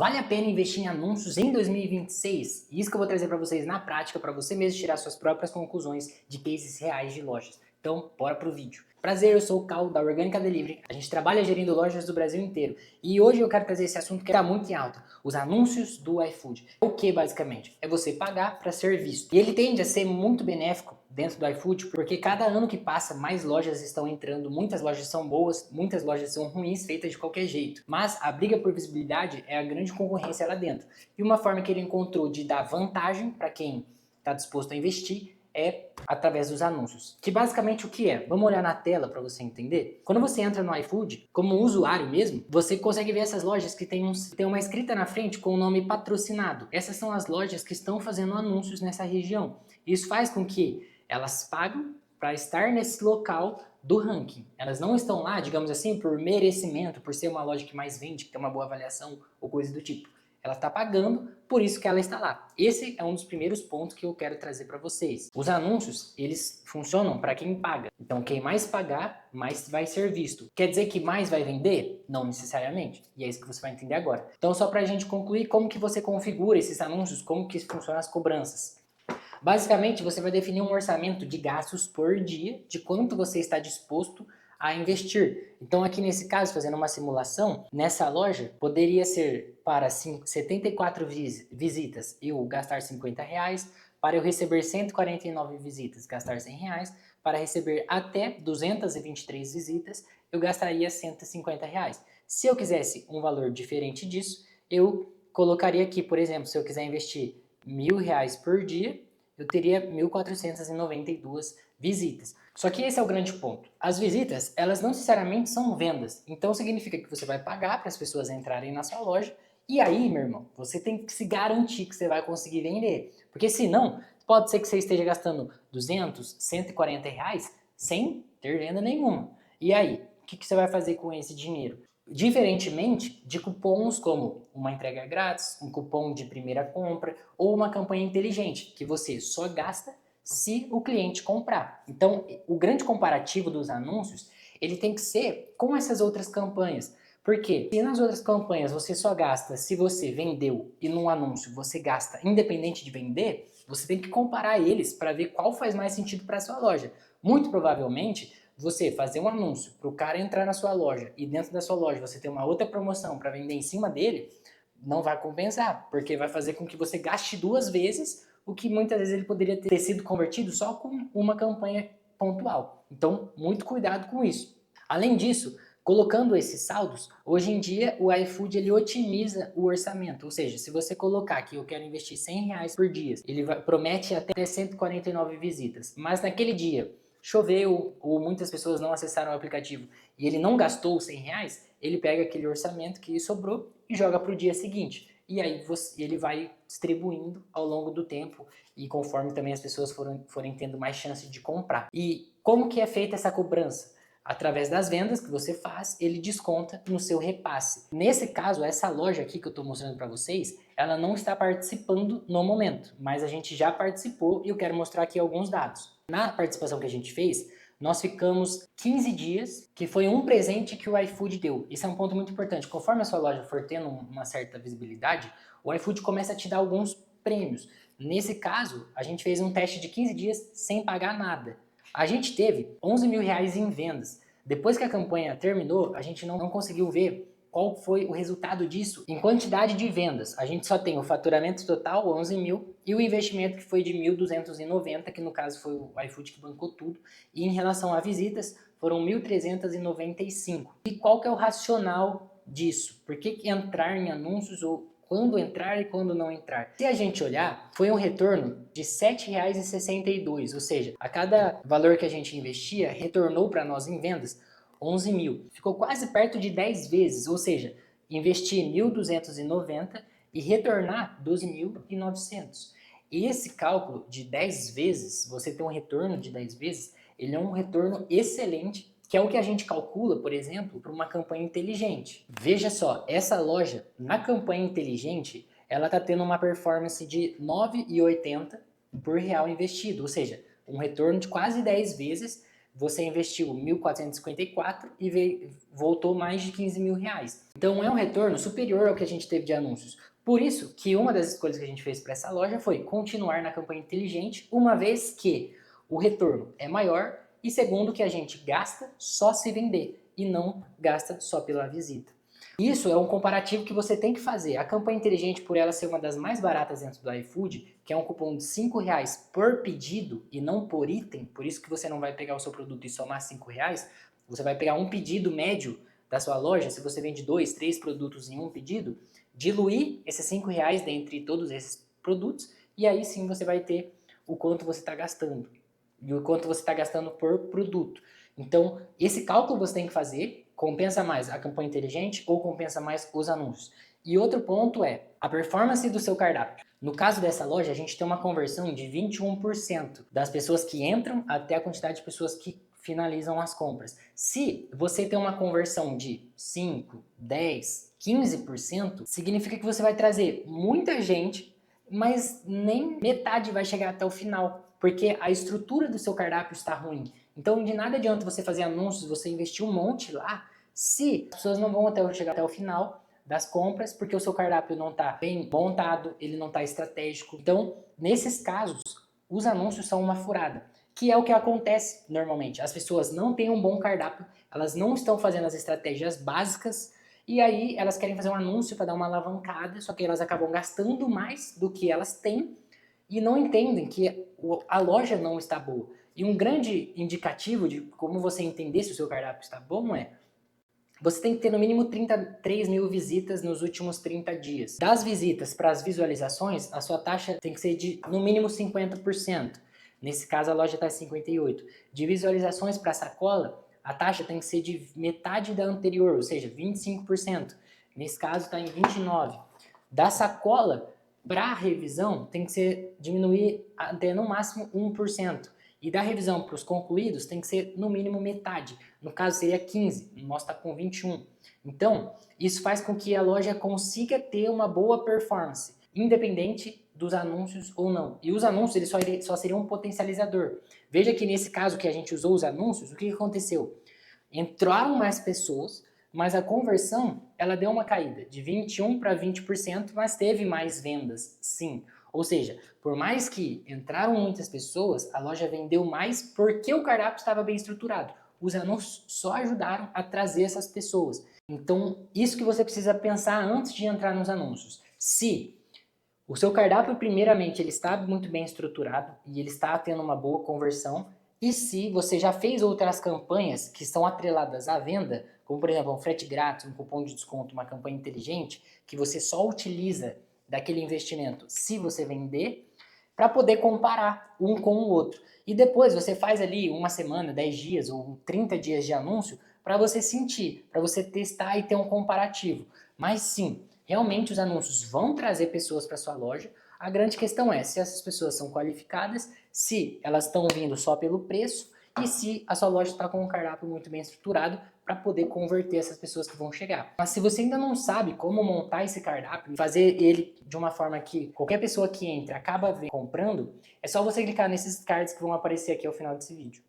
Vale a pena investir em anúncios em 2026? Isso que eu vou trazer para vocês na prática, para você mesmo tirar suas próprias conclusões de cases reais de lojas. Então, bora pro vídeo. Prazer, eu sou o Cal da Orgânica Delivery. A gente trabalha gerindo lojas do Brasil inteiro. E hoje eu quero trazer esse assunto que está muito em alta: os anúncios do iFood. O que basicamente? É você pagar para ser visto. E ele tende a ser muito benéfico dentro do iFood, porque cada ano que passa, mais lojas estão entrando. Muitas lojas são boas, muitas lojas são ruins, feitas de qualquer jeito. Mas a briga por visibilidade é a grande concorrência lá dentro. E uma forma que ele encontrou de dar vantagem para quem está disposto a investir é através dos anúncios. Que basicamente o que é? Vamos olhar na tela para você entender? Quando você entra no iFood, como usuário mesmo, você consegue ver essas lojas que tem uma escrita na frente com o nome patrocinado. Essas são as lojas que estão fazendo anúncios nessa região. Isso faz com que elas pagam para estar nesse local do ranking. Elas não estão lá, digamos assim, por merecimento, por ser uma loja que mais vende, que tem uma boa avaliação ou coisa do tipo. Ela está pagando, por isso que ela está lá. Esse é um dos primeiros pontos que eu quero trazer para vocês. Os anúncios, eles funcionam para quem paga. Então, quem mais pagar, mais vai ser visto. Quer dizer que mais vai vender? Não necessariamente. E é isso que você vai entender agora. Então, só para a gente concluir, como que você configura esses anúncios, como que funcionam as cobranças. Basicamente, você vai definir um orçamento de gastos por dia, de quanto você está disposto a investir. Então aqui nesse caso, fazendo uma simulação, nessa loja poderia ser para 74 visitas eu gastar R$ 50, para eu receber 149 visitas gastar R$ 100, para receber até 223 visitas eu gastaria R$ 150. Se eu quisesse um valor diferente disso, eu colocaria aqui, por exemplo, se eu quiser investir R$ 1.000 por dia, eu teria 1.492 visitas. Só que esse é o grande ponto. As visitas, elas não necessariamente são vendas. Então significa que você vai pagar para as pessoas entrarem na sua loja. E aí, meu irmão, você tem que se garantir que você vai conseguir vender. Porque senão, pode ser que você esteja gastando 200, R$ 140 sem ter venda nenhuma. E aí, o que você vai fazer com esse dinheiro? Diferentemente de cupons como uma entrega grátis, um cupom de primeira compra ou uma campanha inteligente, que você só gasta se o cliente comprar. Então, o grande comparativo dos anúncios, ele tem que ser com essas outras campanhas. Porque se nas outras campanhas você só gasta se você vendeu e num anúncio você gasta independente de vender, você tem que comparar eles para ver qual faz mais sentido para a sua loja. Muito provavelmente, você fazer um anúncio para o cara entrar na sua loja e dentro da sua loja você ter uma outra promoção para vender em cima dele, não vai compensar, porque vai fazer com que você gaste duas vezes o que muitas vezes ele poderia ter sido convertido só com uma campanha pontual. Então, muito cuidado com isso. Além disso, colocando esses saldos, hoje em dia o iFood ele otimiza o orçamento, ou seja, se você colocar que eu quero investir R$ 100 por dia, ele promete até 149 visitas, mas naquele dia choveu ou muitas pessoas não acessaram o aplicativo e ele não gastou os R$ 100, ele pega aquele orçamento que sobrou e joga para o dia seguinte. E aí ele vai distribuindo ao longo do tempo e conforme também as pessoas forem tendo mais chance de comprar. E como que é feita essa cobrança? Através das vendas que você faz, ele desconta no seu repasse. Nesse caso, essa loja aqui que eu estou mostrando para vocês, ela não está participando no momento, mas a gente já participou e eu quero mostrar aqui alguns dados. Na participação que a gente fez, nós ficamos 15 dias, que foi um presente que o iFood deu. Isso é um ponto muito importante. Conforme a sua loja for tendo uma certa visibilidade, o iFood começa a te dar alguns prêmios. Nesse caso, a gente fez um teste de 15 dias sem pagar nada. A gente teve R$ 11.000 em vendas. Depois que a campanha terminou, a gente não conseguiu ver qual foi o resultado disso em quantidade de vendas. A gente só tem o faturamento total, 11 mil, e o investimento que foi de 1.290, que no caso foi o iFood que bancou tudo. E em relação a visitas, foram 1.395. E qual que é o racional disso? Por que entrar em anúncios ou quando entrar e quando não entrar? Se a gente olhar, foi um retorno de R$ 7,62, ou seja, a cada valor que a gente investia, retornou para nós em vendas 11 mil. Ficou quase perto de 10 vezes, ou seja, investir 1.290 e retornar 12.900. E esse cálculo de 10 vezes, você ter um retorno de 10 vezes, ele é um retorno excelente, que é o que a gente calcula, por exemplo, para uma campanha inteligente. Veja só, essa loja, na campanha inteligente, ela está tendo uma performance de R$ 9,80 por real investido, ou seja, um retorno de quase 10 vezes você investiu 1.454 e voltou mais de 15 mil reais. Então é um retorno superior ao que a gente teve de anúncios. Por isso que uma das escolhas que a gente fez para essa loja foi continuar na campanha inteligente, uma vez que o retorno é maior e segundo que a gente gasta só se vender e não gasta só pela visita. Isso é um comparativo que você tem que fazer. A campanha inteligente, por ela ser uma das mais baratas dentro do iFood, que é um cupom de R$5 por pedido e não por item, por isso que você não vai pegar o seu produto e somar R$5, você vai pegar um pedido médio da sua loja, se você vende 2, 3 produtos em um pedido, diluir esses R$5 dentre todos esses produtos e aí sim você vai ter o quanto você está gastando e o quanto você está gastando por produto. Então, esse cálculo você tem que fazer. Compensa mais a campanha inteligente ou compensa mais os anúncios? E outro ponto é a performance do seu cardápio. No caso dessa loja, a gente tem uma conversão de 21% das pessoas que entram até a quantidade de pessoas que finalizam as compras. Se você tem uma conversão de 5, 10, 15%, significa que você vai trazer muita gente, mas nem metade vai chegar até o final, porque a estrutura do seu cardápio está ruim. Então, de nada adianta você fazer anúncios, você investir um monte lá, se as pessoas não vão chegar até o final das compras, porque o seu cardápio não está bem montado, ele não está estratégico. Então, nesses casos, os anúncios são uma furada, que é o que acontece normalmente. As pessoas não têm um bom cardápio, elas não estão fazendo as estratégias básicas, e aí elas querem fazer um anúncio para dar uma alavancada, só que elas acabam gastando mais do que elas têm, e não entendem que a loja não está boa. E um grande indicativo de como você entender se o seu cardápio está bom é você tem que ter no mínimo 33 mil visitas nos últimos 30 dias. Das visitas para as visualizações, a sua taxa tem que ser de no mínimo 50%. Nesse caso, a loja está em 58%. De visualizações para sacola, a taxa tem que ser de metade da anterior, ou seja, 25%. Nesse caso, está em 29%. Da sacola para a revisão, tem que ser diminuir até no máximo 1%. E da revisão para os concluídos tem que ser no mínimo metade. No caso seria 15, o nosso está com 21. Então, isso faz com que a loja consiga ter uma boa performance, independente dos anúncios ou não. E os anúncios eles só seriam um potencializador. Veja que nesse caso que a gente usou os anúncios, o que aconteceu? Entraram mais pessoas, mas a conversão ela deu uma caída de 21% para 20%, mas teve mais vendas, sim. Ou seja, por mais que entraram muitas pessoas, a loja vendeu mais porque o cardápio estava bem estruturado. Os anúncios só ajudaram a trazer essas pessoas. Então, isso que você precisa pensar antes de entrar nos anúncios. Se o seu cardápio, primeiramente, ele está muito bem estruturado e ele está tendo uma boa conversão, e se você já fez outras campanhas que estão atreladas à venda, como por exemplo um frete grátis, um cupom de desconto, uma campanha inteligente, que você só utiliza daquele investimento se você vender, para poder comparar um com o outro. E depois você faz ali uma semana, 10 dias ou 30 dias de anúncio para você sentir, para você testar e ter um comparativo. Mas sim, realmente os anúncios vão trazer pessoas para sua loja. A grande questão é se essas pessoas são qualificadas, se elas estão vindo só pelo preço e se a sua loja está com um cardápio muito bem estruturado para poder converter essas pessoas que vão chegar. Mas se você ainda não sabe como montar esse cardápio e fazer ele de uma forma que qualquer pessoa que entre acaba comprando, é só você clicar nesses cards que vão aparecer aqui ao final desse vídeo.